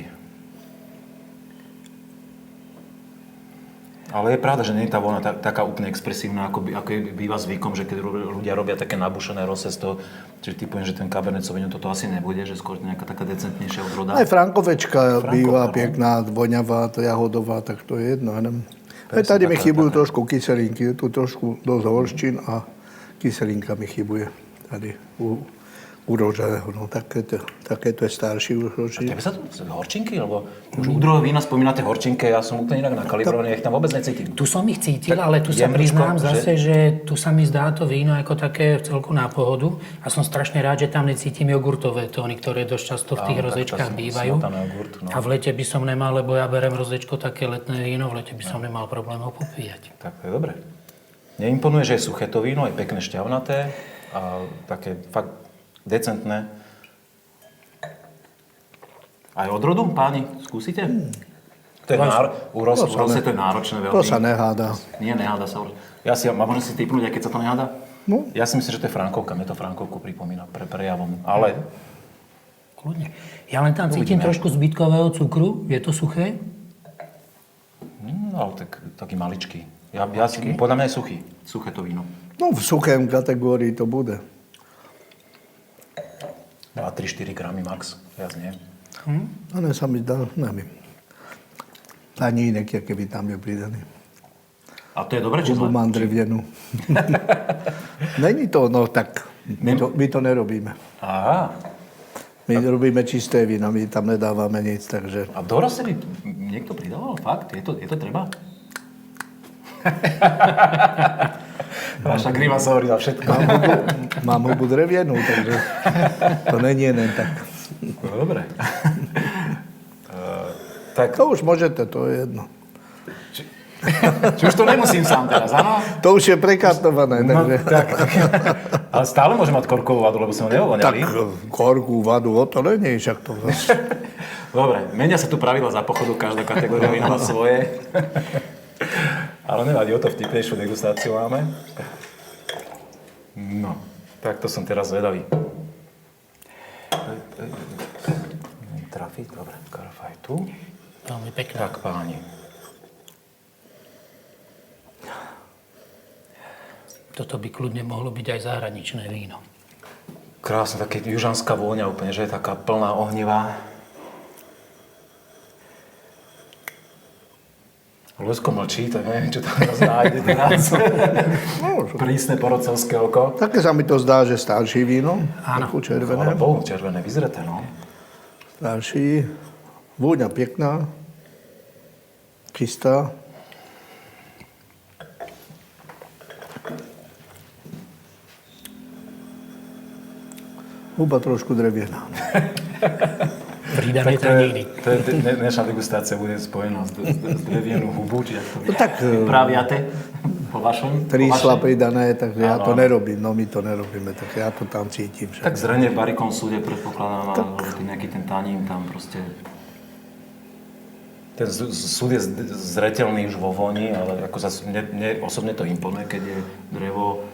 Ale je pravda, že nie je tá vlna taká úplne expresívna, ako býva zvykom, že keď ľudia robia také nabušené rosé z toho, že typujem, že ten Cabernet Sauvignon toto asi nebude, že skôr nejaká taká decentnejšia odroda. Aj frankovečka býva no. pekná, voňavá, jahodová, tak to je jedno. Aj tady mi chybujú trošku kyselinky, je tu trošku dosť horštín a kyselinka mi chybuje tady u uroženého, no takéto je starší už ročí. Tebe sa to horčinky, lebo už u druhého vína spomínate horčinky, ja som úplne inak nakalibrovaný, ja ich tam vôbec necítim. Tu som ich cítil, ale tu sa jemničko, priznám zase, že tu sa mi zdá to víno ako také celku na pohodu a som strašne rád, že tam necítim jogurtové tóny, ktoré dosť často v tých rozečkách bývajú. A v lete by som nemal, lebo ja berem rozečko také letné víno, v lete by som nemal problém ho popíjať. Tak to je dobre. Neimponuje, že je suché to víno, je pekné šťavnaté a také fakt decentné. Aj odrodu, páni, skúsite? To je u Rose to je náročné veľmi. To sa neháda. Nie, neháda sa. Môžem si tipnúť, aj keď sa to neháda? No. Ja si myslím, že to je Frankovka. Mne to Frankovku pripomína prejavom. Ale... Kľudne. Ja len tam cítim trošku zbytkového cukru. Je to suché? Ale taký maličký. Podľa mňa je suchý. Suché to víno. No v suchém kategórii to bude. 2-3-4 gramy max. Viac nie. Ale sa mi dá, neviem. Ani inak, keby tam je pridaný. A to je dobre, či zle? Mám drevnenú. Není to, no tak, my to nerobíme. Aha. My robíme čisté víno, my tam nedávame nic, takže... A do Rose by niekto pridával? Fakt? Je to treba? Vaša grima sa hovorí za všetko. Mám hubu drevienú, takže to není len tak. No, dobre. Tak... To už môžete, to je jedno. Či už to nemusím sám teraz, áno? To už je prekartované, takže... No, tak. Ale stále môže mať korkovú vadu, lebo sme ho neovoňali. Tak korku, vadu, o to není, však to... Dobre, menia sa tu pravidla za pochodu, každá kategória vína má svoje. Ale nevadí, o to vtipnejšiu degustáciu máme. No, tak to som teraz zvedavý. Trafiť, dobre, karafaj tu. Veľmi pekné. Tak, páni. Toto by kľudne mohlo byť aj zahraničné víno. Krásne, také južanská vôňa úplne, že je taká plná ohnivá. Ľuďsko mlčí, tak neviem, čo tam nájde teraz. Prísne porodcovské oko. Také sa mi to zdá, že starší víno. Áno. Takú červené. Ale bol červené, vyzreté, no. Starší. Vôňa pekná. Čistá. Huba trošku dreviená. Pridané taniny. Dnešná degustácia bude spojená s drevienú hubu, či ako to tak, praviate po vašom? Trísla pridané, takže ja to nerobím. No my to nerobíme, tak ja to tam cítim. Však. Tak zrejme v Barikon súde predpokladám, ale nejaký ten tanín tam proste... Ten súd je zreteľný už vo voni, ale ako mne osobne to imponuje, keď je drevo,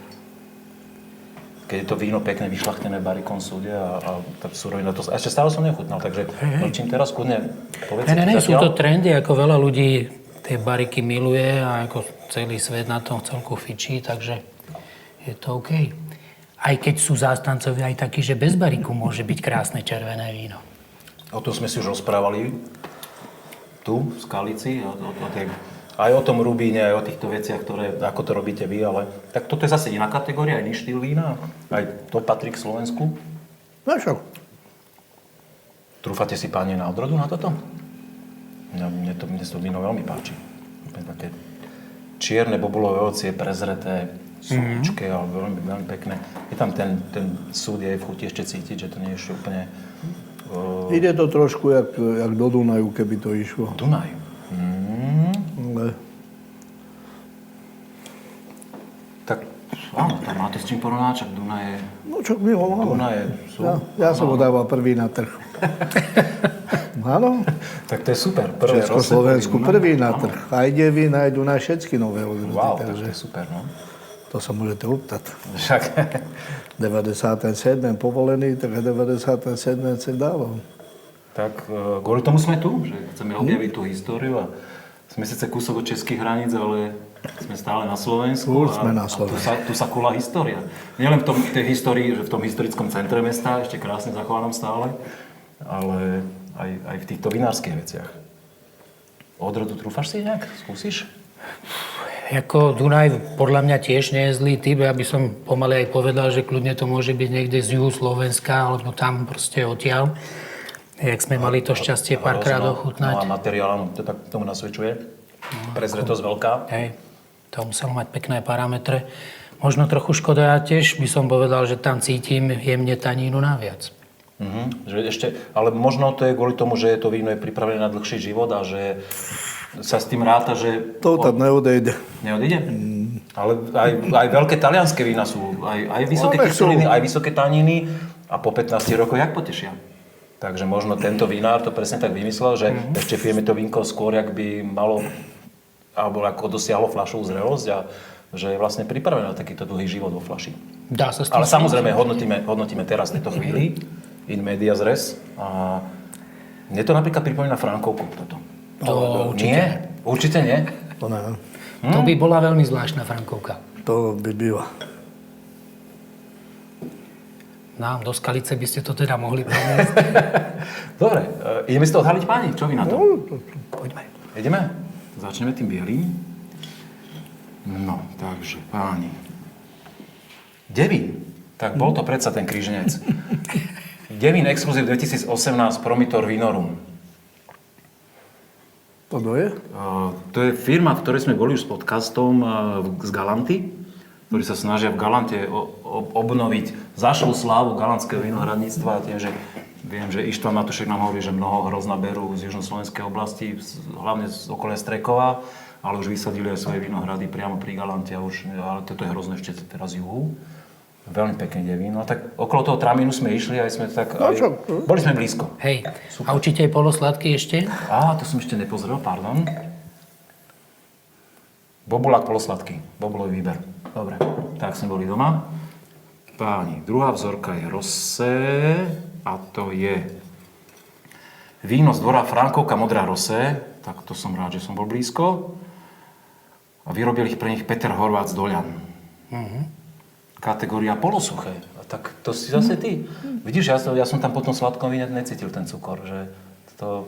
keď je to víno pekne vyšľachtené v Barikon súde a tá surovina. To ešte stále som nechutnal, takže čím teraz kľudne povedzte. Ne, sú to trendy, ako veľa ľudí tie bariky miluje a ako celý svet na tom celku fičí, takže je to OK. Aj keď sú zástancovia aj takí, že bez bariku môže byť krásne červené víno. O tom sme si už rozprávali tu, v Skalici, aj o tom rubíne, aj o týchto veciach, ako to robíte vy, ale tak toto je zase iná kategória, iný štýl vína, aj to patrí k Slovensku. No čo? Trúfate si, páni, na odrodu na toto? Mne to víno veľmi páči. Také čierne bobulové ovocie, prezreté, súčke, ale veľmi, veľmi pekné. Je tam ten súd je v chuti ešte cítiť, že to nie je ešte úplne... Ide to trošku jak do Dunaju, keby to išlo. Dunaj. Ale... Tak, áno, tam máte s čím porovnať, čak Dunaj je... No čo my ho máme. Dunaj je... Ja som ho dával prvý na trh. Áno. Tak to je super. Československu prvý na trh. Aj Devín, aj Dunaj, všetky nové odrody. Wow, takže... to je super, no. To sa môžete uptať. Však. 97. povolený, tak 97. sa dával. Tak kvôli tomu sme tu, že chceme objaviť tú históriu a sme síce kúsok od českých hraníc, ale sme stále na Slovensku. Sme na Slovensku. A tu sa kulá história. Nielen v tej histórii, že v tom historickom centre mesta, ešte krásne zachovanom stále, ale aj v týchto vinárskych veciach. Odrodu trúfaš si nejak? Skúsiš? Ako Dunaj podľa mňa tiež nie je zlý typ. Ja by som pomaly aj povedal, že kľudne to môže byť niekde z juhu Slovenska, alebo tam proste odtiaľ. Jak sme mali to šťastie párkrát ochutnať. No a materiál, to tak tomu nasvedčuje. Prezretosť veľká. Hej, to muselo mať pekné parametre. Možno trochu škoda, ja tiež by som povedal, že tam cítim jemne tanínu naviac. Že ešte, ale možno to je kvôli tomu, že to víno je pripravené na dlhší život a že sa s tým ráta, že... To tam neodejde. Neodíde? Ale aj veľké talianské vína sú, aj vysoké kyseliny, aj vysoké taniny a po 15 rokoch jak potešia. Takže možno tento vinár to presne tak vymyslel, že ešte pijeme to vínko skôr, jak by malo, alebo ako dosiahlo fľašovú zrelosť a že je vlastne pripravené na takýto dlhý život vo fľaši. Dá sa s tým Ale samozrejme hodnotíme teraz v tejto chvíli in medias res a mne to napríklad pripomína Frankovku toto. To určite. Nie? Určite nie? To ne. To by bola veľmi zvláštna Frankovka. To by býva. Nám do Skalice by ste to teda mohli priniesť. Dobre, ideme si to odhaliť, páni? Čo vy na to? Poďme. Ideme? Začneme tým bielým. No, takže, páni. Devín. Tak bol to predsa ten kríženec. Devín Exclusive 2018 Promitor Vinorum. To je? To je firma, v ktorej sme boli už s podcastom z Galanty, ktorí sa snažia v Galante obnoviť zašlú slávu galantského vinohradníctva. Viem, že Ištván Matušek nám hovorí, že mnoho hrozna berú z južnoslovenskej oblasti, hlavne z okolia Strekova, ale už vysadili aj svoje vinohrady priamo pri Galante, ale toto je hrozné ešte teraz juhu. Veľmi pekný devín. No tak okolo toho Tramínu sme išli a sme tak... Boli sme blízko. Hej, a určite aj polosladký ešte? To som ešte nepozrel, pardon. Bobulák polosladký, bobulový výber. Dobre, tak sme boli doma. Páni, druhá vzorka je Rosé a to je víno z dvora Frankovka Modrá Rosé. Tak to som rád, že som bol blízko. A vyrobil ich pre nich Peter Horvát z Doľan. Kategória polosuché. A tak to si zase ty. Vidíš, ja som tam po tom sladkom víne necítil ten cukor, že to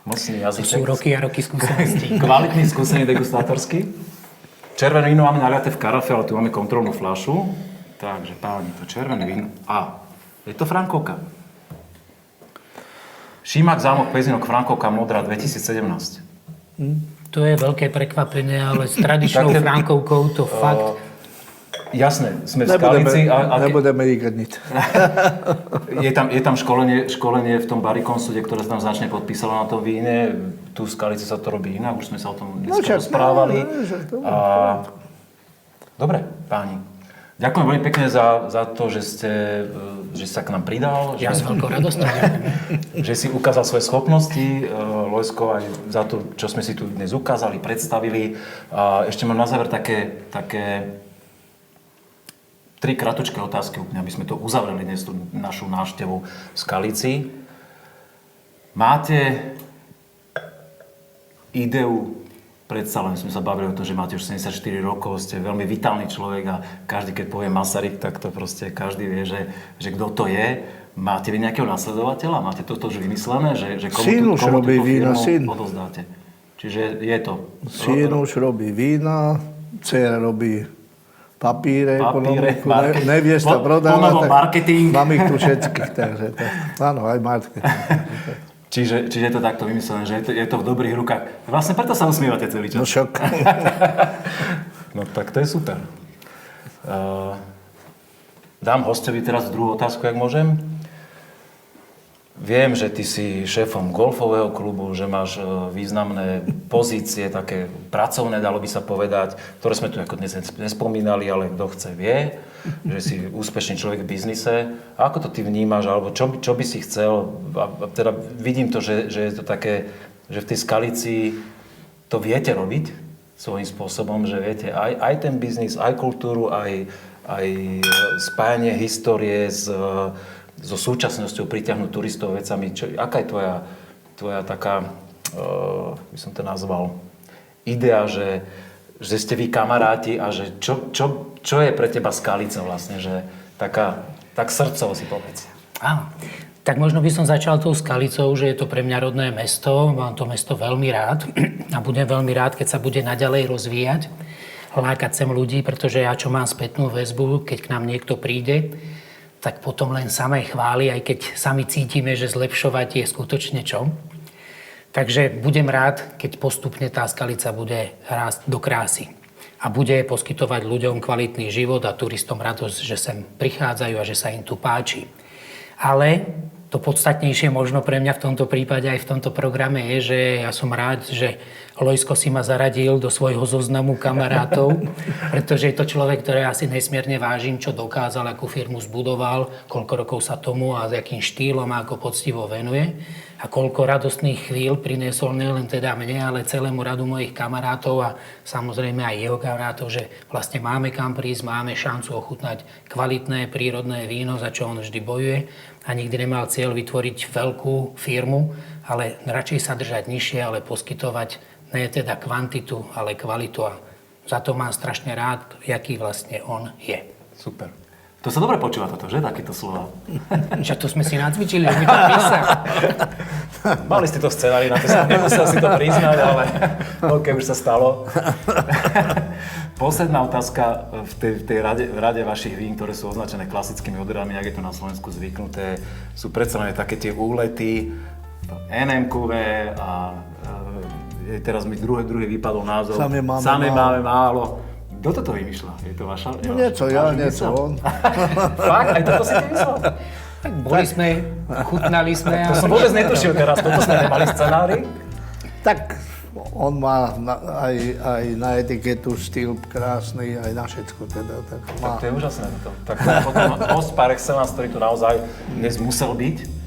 mocný jazyček. To sú roky a roky skúseností. Kvalitný, skúsený degustátorský. Červené víno máme naliaté v karafe, ale tu máme kontrolnú fľašu. Takže páni, to červené víno. A je to Frankovka. Šímak, Zámok, Pezinok, Frankovka, Modrá 2017. To je veľké prekvapenie, ale s tradičnou Frankovkou to fakt... Jasné, sme v Skalici. Nebudeme igrniť. Je tam školenie v tom Barikonsude, ktoré sa tam značne podpísalo na tom víne. Tu v Skalici sa to robí inak, už sme sa o tom dneska rozprávali. Dobre, páni. Ďakujem veľmi pekne za to, že sa k nám pridal. Ja s veľkou radosťou. Že si ukázal svoje schopnosti, Lojzko, aj za to, čo sme si tu dnes ukázali, predstavili. Ešte mám na záver také 3 kratučké otázky, aby sme to uzavreli dnes tú našu návštevu v Skalici. Máte ideu, predsa len sme sa bavili o tom, že máte už 74 rokov, ste veľmi vitálny človek a každý, keď povie Masaryk, tak to proste každý vie, že kto to je. Máte vy nejakého nasledovateľa? Máte toto už vymyslené? Že komu túto firmu odozdáte? Čiže je to... Syn už robí vína, dcera robí papíre, neviesta prodáva, marketing. Mám ich tu všetkých, takže áno, aj marketing. Čiže je to takto vymyslené, že je to v dobrých rukách. Vlastne preto sa usmievate celý čas. No šok. No tak to je super. Dám hostovi teraz druhú otázku, ak môžem. Viem, že ty si šéfom golfového klubu, že máš významné pozície, také pracovné, dalo by sa povedať, ktoré sme tu ako dnes nespomínali, ale kto chce vie, že si úspešný človek v biznise. A ako to ty vnímaš, alebo čo by si chcel? A teda vidím to, že je to také, že v tej Skalici to viete robiť svojím spôsobom, že viete aj ten biznis, aj kultúru, aj spájanie histórie so súčasnosťou pritiahnuť turistov vecami. Aká je tvoja taká, by som to nazval, idea, že ste vy kamaráti a že čo je pre teba Skalica vlastne, že tak srdcovo si povedz. Áno. Tak možno by som začal tou Skalicou, že je to pre mňa rodné mesto. Mám to mesto veľmi rád a budem veľmi rád, keď sa bude naďalej rozvíjať, lákať sem ľudí, pretože ja čo mám spätnú väzbu, keď k nám niekto príde, tak potom len samej chváli, aj keď sami cítime, že zlepšovať je skutočne čo. Takže budem rád, keď postupne tá Skalica bude rásť do krásy a bude poskytovať ľuďom kvalitný život a turistom radosť, že sem prichádzajú a že sa im tu páči. Ale to podstatnejšie možno pre mňa v tomto prípade aj v tomto programe je, že ja som rád, že Lojsko si ma zaradil do svojho zoznamu kamarátov, pretože je to človek, ktorý asi nesmierne vážim, čo dokázal, akú firmu zbudoval, koľko rokov sa tomu a s akým štýlom a ako poctivo venuje a koľko radostných chvíľ priniesol nielen teda mne, ale celému radu mojich kamarátov a samozrejme aj jeho kamarátov, že vlastne máme kam prísť, máme šancu ochutnať kvalitné prírodné víno, za čo on vždy bojuje a nikdy nemal cieľ vytvoriť veľkú firmu, ale radšej sa držať nižšie, ale poskytovať nie teda kvantitu, ale kvalitu a za to mám strašne rád, jaký vlastne on je. Super. To sa dobre počúva toto, že? Takéto slova. Že to sme si nacvičili, že mi to písal. Mali ste to v scenári, na to som nemusel si to priznať, ale OK, už sa stalo. Posledná otázka v tej rade vašich vín, ktoré sú označené klasickými odrodami, jak je to na Slovensku zvyknuté, sú predsa len také tie úlety, NM-kové a teraz mi druhý vypadol názov. Same máme málo. Kto toto vymýšľa? Je to vaša? Niečo ja, niečo on. Fakt? Aj toto si vymyslel? Tak boli sme, chutnali sme. To som vôbec netušil teraz, toto sme nemali v scenári. Tak on má aj na etiketu štýl krásny, aj na všetko teda. Tak má. To je úžasné. Tak potom host par excellence, ktorý tu naozaj dnes musel byť.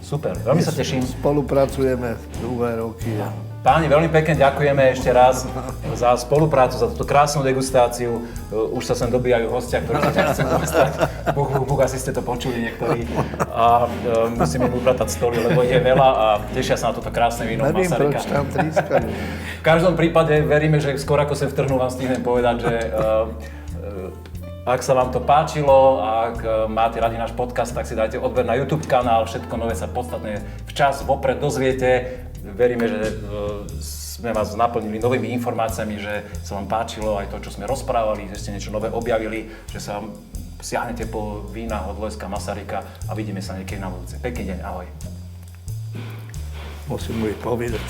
Super, veľmi sa teším. Spolupracujeme dlhé roky. Páni, veľmi pekne ďakujeme ešte raz za spoluprácu, za túto krásnu degustáciu. Už sa sem dobíjajú hostia, ktorí sa ťa chcú dostať. Buch, asi ste to počuli niektorí. A musíme upratať stoly, lebo je veľa a tešia sa na toto krásne víno Masaryka. Neviem, proč tam trískajú. V každom prípade veríme, že skôr ako sem vtrhnú, vám stihnem povedať, že ak sa vám to páčilo a ak máte radi náš podcast, tak si dajte odber na YouTube kanál. Všetko nové sa podstatne včas vopred dozviete. Veríme, že sme vás naplnili novými informáciami, že sa vám páčilo aj to, čo sme rozprávali, že ste niečo nové objavili, že sa siahnete po vínach od Lojska Masaryka a vidíme sa niekedy na budúce. Pekný deň, ahoj. Musím mu ich povedať.